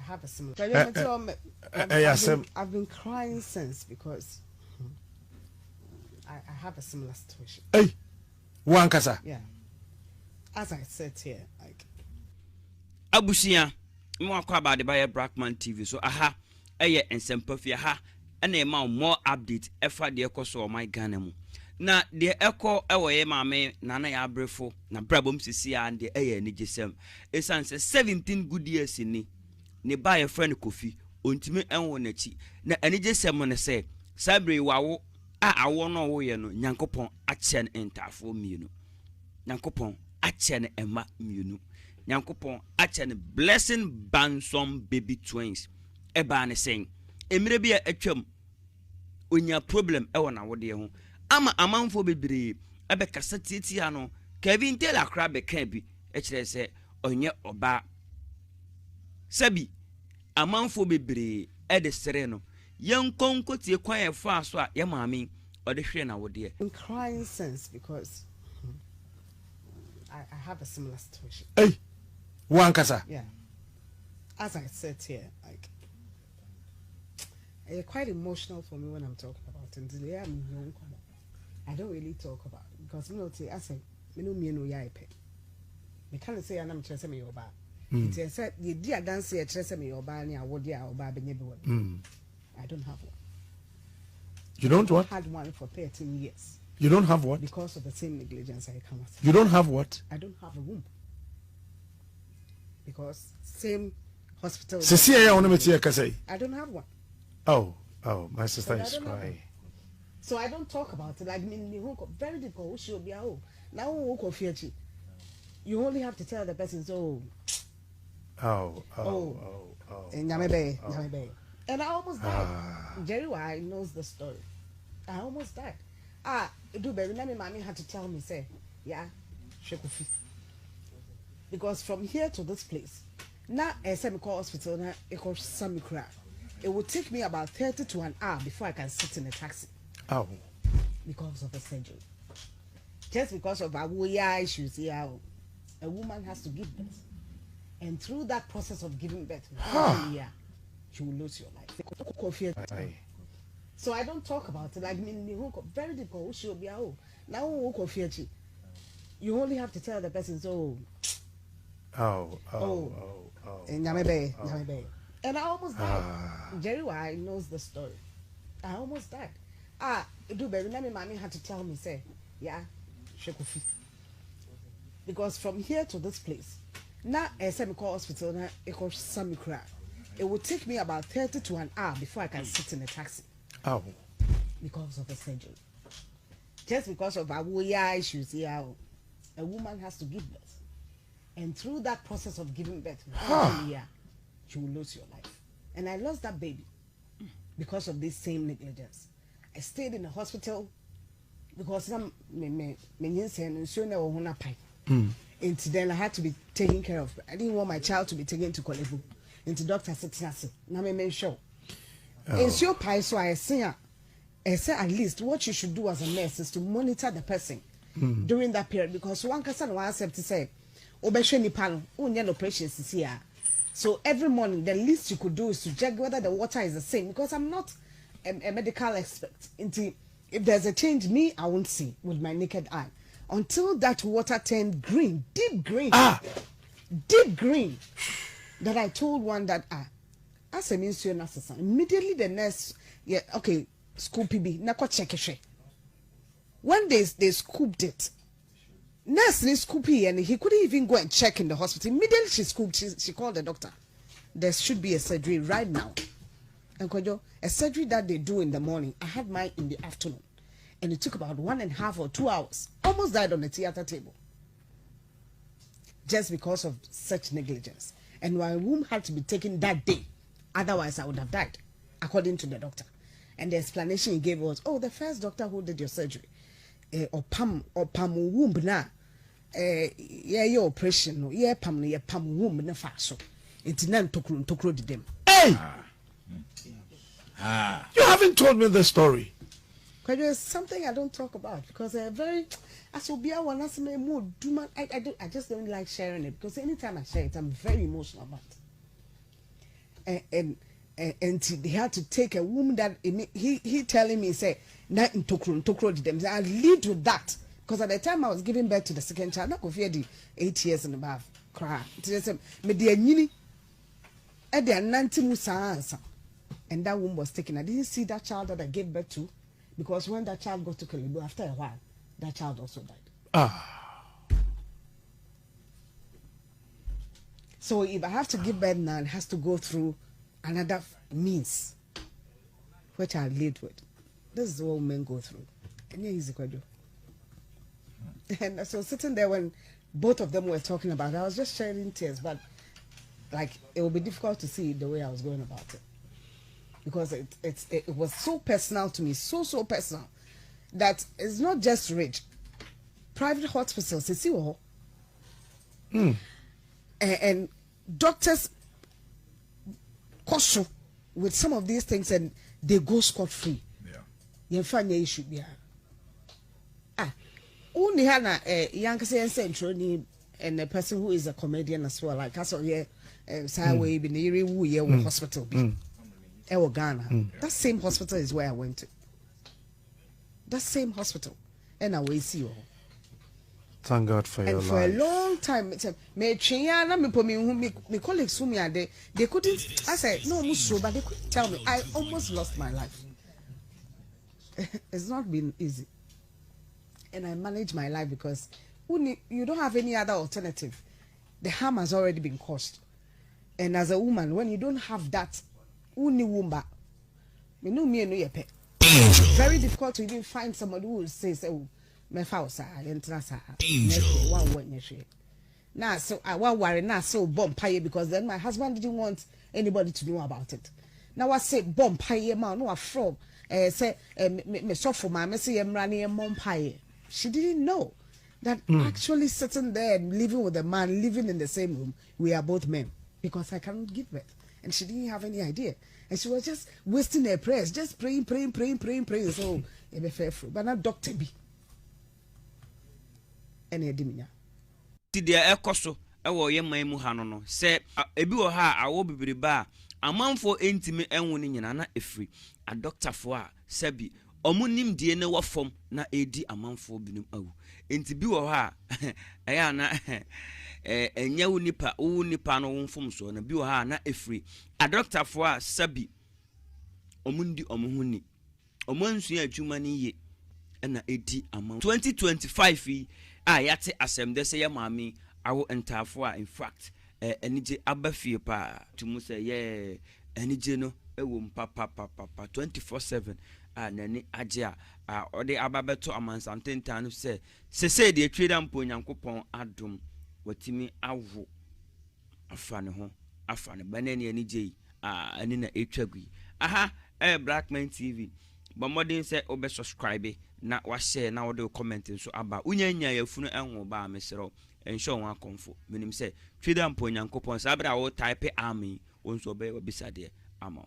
have a similar. I've been crying since because I have a similar situation. Hey, Wankasa. Yeah. As I said here, like. Abusia, more about the Bayer Brackman TV. So, aha, and Sempafia, aha, and a more update, efa de echo so my Ganemu. Na the echo away, mamma, Nana ya Brefo, na Brabum Sisia and the air Nigisem. It's answer 17 good years in ne buy a friend coffee, ultimate and one echi. Na Anigisem say, Sabri wow, I won't know where no, Yankopon, Achen enter for me, no. Yankopon, Achen Emma, you Nyankopon achen blessing bansom baby twins eba ne sen emire bia atwam onya problem e wona wode ho ama amanfo bebre ebe kasati tia no Kevin Taylor kra be kan bi e kire se onye oba sabi amanfo bebre e de sere no yenkonkotie kwan e fa so a ye maame ode hwe na wode. I'm crying since because I have a similar situation. Hey, Wankasa. Yeah. As I said here, like, it's quite emotional for me when I'm talking about it. Today I'm young. I don't really talk about it because I say, me no yaipe. Me can't say I'm chese me yoba. It said the dear dance here chese me yoba ni awodi a oba benye be. I don't have one. You don't what? I had one for 13 years. You don't have what? Because of the same negligence I come with. You don't have what? I don't have a womb. Because same hospital. I don't have one. Oh, my sister is crying. So I don't talk about it. Like very difficult. Now you only have to tell the person so. And I almost died. Jerry Y knows the story. I almost died. Do baby, let me mommy had to tell me, say, yeah, because from here to this place, now a semi-call hospital, now it calls Samikra. It would take me about 30 to an hour before I can sit in a taxi. Oh. Because of the surgery. Just because of our issues here, a woman has to give birth. And through that process of giving birth, you will lose your life. So I don't talk about it. Like very difficult. Now you only have to tell the person so. And I almost died. Jerry Y knows the story. I almost died. Do baby, let me mommy had to tell me, say, yeah, because from here to this place, now a semi-call hospital, now it calls Samikra. It would take me about 30 to an hour before I can sit in a taxi. Because of the surgery. Just because of our issues here, a woman has to give birth. And through that process of giving birth, you will lose your life. And I lost that baby because of this same negligence. I stayed in the hospital because some and then I had to be taken care of. I didn't want my child to be taken to Kolebu. And the doctor said, "Now me make sure." It's your pie, so I say at least what you should do as a nurse is to monitor the person during that period, because one person was to say, "Obesheni pano, unyan operations is here." So every morning, the least you could do is to check whether the water is the same, because I'm not a medical expert. If there's a change, I won't see with my naked eye until that water turned green, deep green, that I told one that as a ministry nurse, immediately the nurse, school PB, na check it. When they scooped it, nurse scooped it, and he couldn't even go and check in the hospital. Immediately she scooped, she called the doctor. There should be a surgery right now. And a surgery that they do in the morning, I had mine in the afternoon. And it took about 1.5 or 2 hours. Almost died on the theater table. Just because of such negligence. And my womb had to be taken that day. Otherwise, I would have died, according to the doctor. And the explanation he gave was, the first doctor who did your surgery, or pam womb na, your operation, pam womb na faso. It's nan tokro did them. Hey! You haven't told me the story. Because there's something I don't talk about, because they're very, as will be one as me mood. I just don't like sharing it, because anytime I share it, I'm very emotional about it. and they had to take a woman that he telling me say na ntokro them. I lead with that because at the time I was giving birth to the second child, not fear the 8 years and above. Cry. Me the nyini e de nanti musa and that woman was taken. I didn't see that child that I gave birth to because when that child got to Kalibu, after a while, that child also died. So if I have to give birth now, it has to go through another means, which I lead with. This is what women go through. And yeah, easy to do. And so sitting there when both of them were talking about it, I was just shedding tears, but like it would be difficult to see the way I was going about it. Because it was so personal to me, so personal, that it's not just rich. Private hospitals, you see all. And doctors caution with some of these things and they go scot-free. You find the issue there. Only Hannah, young central and a person who is a comedian as well, like I saw here, Sideway, Biniri, Wu, hospital. Ghana. That same hospital is where I went to. That same hospital. And I will see you. Thank God for your life. And for a long time, me colleagues who me are there, they couldn't. I said no, Musro, but they couldn't tell me. I almost lost my life. It's not been easy, and I manage my life because you don't have any other alternative. The harm has already been caused, and as a woman, when you don't have that, uni wumba, me no me no yepe. Very difficult to even find somebody who will say, "Oh, me fausa, entrasa, now so I want worry now so bomb pie because then my husband didn't want anybody to know about it. Now I say bomb pie man no from say me suffer my say running a mom pie. She didn't know that actually sitting there and living with a man, living in the same room, we are both men because I cannot give birth, and she didn't have any idea, and she was just wasting her prayers, just praying. So it be fair, but not doctor be. Ene ediminya ti de ekoso ewo ye man mu ha no se ebi wo ha awo bibiriba amanfo entimi enwo ni nyina na efri a doctor fo a sabi omunim die ne wofom na edi amanfo binum awu enti bi wo ha eya na enya wo nipa no wonfom so na bi wo ha na efri a doctor fo a sabi omundi omuhuni omansu adwuma ni ye na edi amanfo 2025 yate asem de say mami awo entafo a in fact enije abafie pa tumu say ye enije no ewo papa 24/7 nani age a ode ababeto amansantentan no say de atweda mpo nyankopon adom watimi awo afa ne ho afa ne banani enije ani na etwagui Blackman TV bamodin say obe subscribe na wa share na wo de comment so aba unyanya yafunu enwo ba mesero ensho won akonfo menim say tweda mpo nyankopon sabra wo type army won so be obisade ama